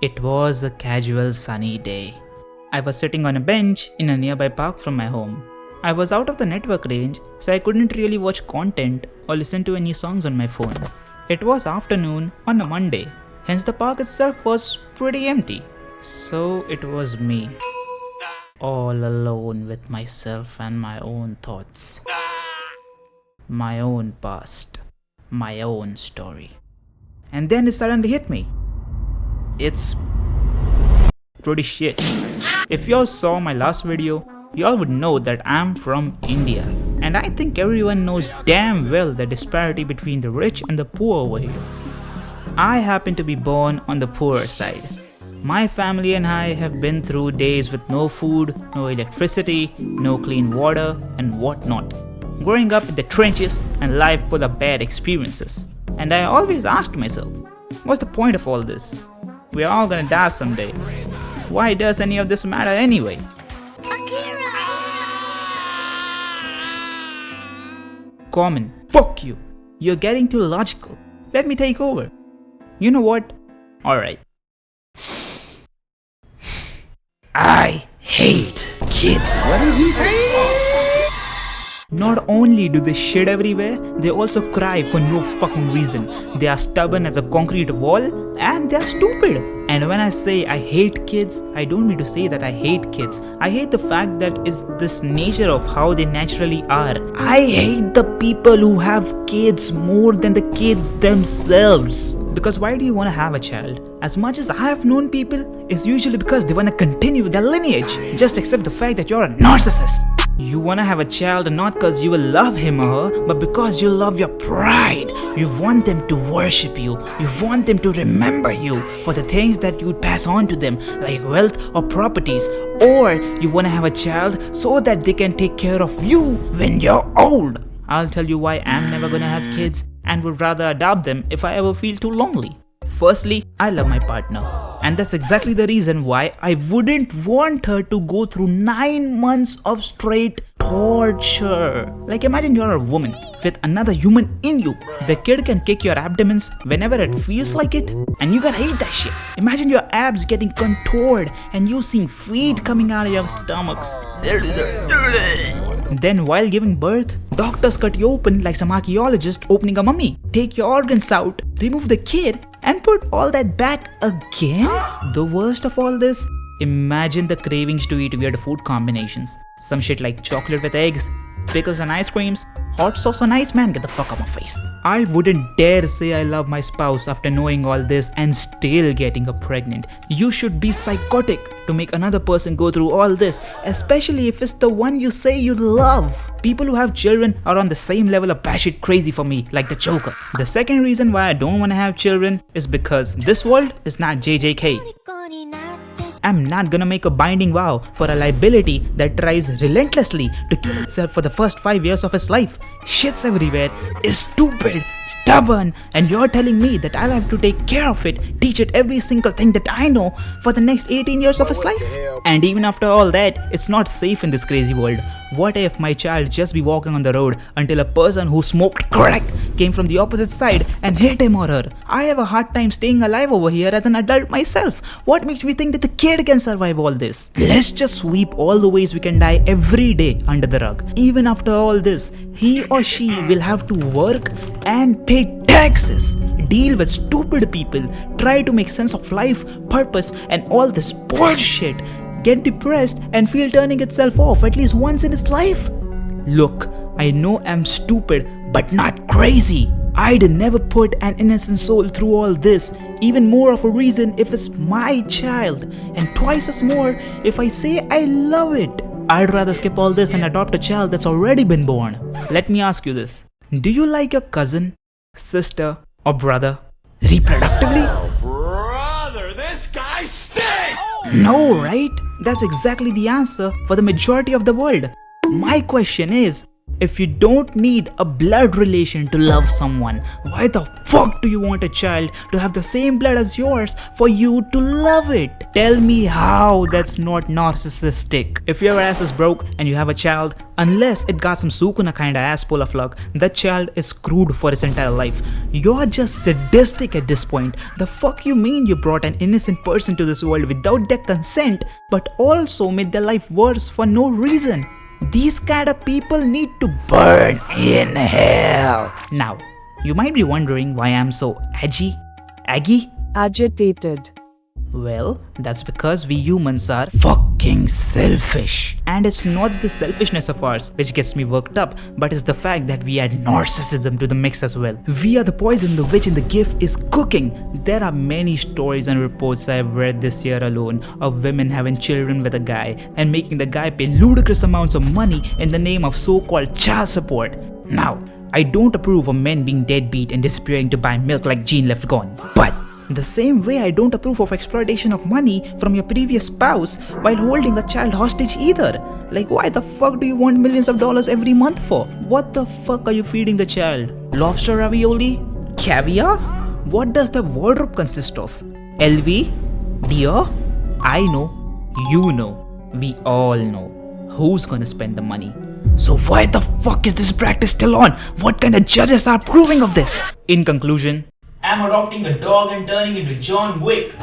It was a casual sunny day. I was sitting on a bench in a nearby park from my home. I was out of the network range, so I couldn't really watch content or listen to any songs on my phone. It was afternoon on a Monday, hence the park itself was pretty empty. So it was me, all alone with myself and my own thoughts, my own past, my own story. And then it suddenly hit me. It's pretty shit. If y'all saw my last video, y'all would know that I'm from India. And I think everyone knows damn well the disparity between the rich and the poor over here. I happen to be born on the poorer side. My family and I have been through days with no food, no electricity, no clean water, and whatnot. Growing up in the trenches and life full of bad experiences. And I always asked myself, what's the point of all this? We're all gonna die someday. Why does any of this matter anyway? Common, fuck you. You're getting too logical. Let me take over. You know what? Alright. I hate kids. What did he say? Not only do they shit everywhere, they also cry for no fucking reason. They are stubborn as a concrete wall and they are stupid. And when I say I hate kids, I don't mean to say that I hate kids. I hate the fact that it's this nature of how they naturally are. I hate the people who have kids more than the kids themselves. Because why do you want to have a child? As much as I have known people, it's usually because they want to continue their lineage. Just accept the fact that you're a narcissist. You wanna have a child not because you will love him or her, but because you love your pride. You want them to worship you. You want them to remember you for the things that you would pass on to them, like wealth or properties. Or you wanna have a child so that they can take care of you when you're old. I'll tell you why I'm never gonna have kids and would rather adopt them if I ever feel too lonely. Firstly, I love my partner. And that's exactly the reason why I wouldn't want her to go through 9 months of straight torture. Like imagine you're a woman with another human in you. The kid can kick your abdomens whenever it feels like it and you gotta hate that shit. Imagine your abs getting contoured and you seeing feet coming out of your stomachs. Then while giving birth, doctors cut you open like some archaeologist opening a mummy. Take your organs out, remove the kid and put all that back again? The worst of all this? Imagine the cravings to eat weird food combinations. Some shit like chocolate with eggs, pickles and ice creams, hot sauce on ice, man, get the fuck out of my face. I wouldn't dare say I love my spouse after knowing all this and still getting her pregnant. You should be psychotic to make another person go through all this, especially if it's the one you say you love. People who have children are on the same level of batshit crazy for me, like the Joker. The second reason why I don't want to have children is because this world is not JJK. I'm not gonna make a binding vow for a liability that tries relentlessly to kill itself for the first 5 years of its life. Shits everywhere, is stupid, stubborn, and you're telling me that I'll have to take care of it, teach it every single thing that I know for the next 18 years of its life? And even after all that, it's not safe in this crazy world. What if my child just be walking on the road until a person who smoked crack came from the opposite side and hit him or her? I have a hard time staying alive over here as an adult myself. What makes me think that the kid can survive all this? Let's just sweep all the ways we can die every day under the rug. Even after all this, he or she will have to work and pay taxes, deal with stupid people, try to make sense of life, purpose, and all this bullshit, get depressed and feel turning itself off at least once in its life. Look, I know I'm stupid, but not crazy. I'd never put an innocent soul through all this. Even more of a reason if it's my child, and twice as more if I say I love it. I'd rather skip all this and adopt a child that's already been born. Let me ask you this. Do you like your cousin, sister, or brother reproductively? Brother, this guy stinks! No, right? That's exactly the answer for the majority of the world. My question is, If you don't need a blood relation to love someone, why the fuck do you want a child to have the same blood as yours for you to love it? Tell me how that's not narcissistic. If your ass is broke and you have a child, unless it got some sukuna kinda ass full of luck, that child is screwed for his entire life. You're just sadistic at this point. The fuck you mean you brought an innocent person to this world without their consent, but also made their life worse for no reason? These kind of people need to burn in hell. Now, you might be wondering why I'm so aggy? Agitated. Well, that's because we humans are fucking selfish. And it's not the selfishness of ours which gets me worked up, but it's the fact that we add narcissism to the mix as well. We are the poison the witch in the gift is cooking. There are many stories and reports I've read this year alone of women having children with a guy and making the guy pay ludicrous amounts of money in the name of so-called child support. Now, I don't approve of men being deadbeat and disappearing to buy milk like Jean left gone. But the same way I don't approve of exploitation of money from your previous spouse while holding a child hostage either. Like, why the fuck do you want millions of dollars every month for? What the fuck are you feeding the child? Lobster ravioli? Caviar? What does the wardrobe consist of? LV? Dior? I know, you know, we all know who's gonna spend the money. So why the fuck is this practice still on? What kind of judges are approving of this? In conclusion, I'm adopting a dog and turning into John Wick.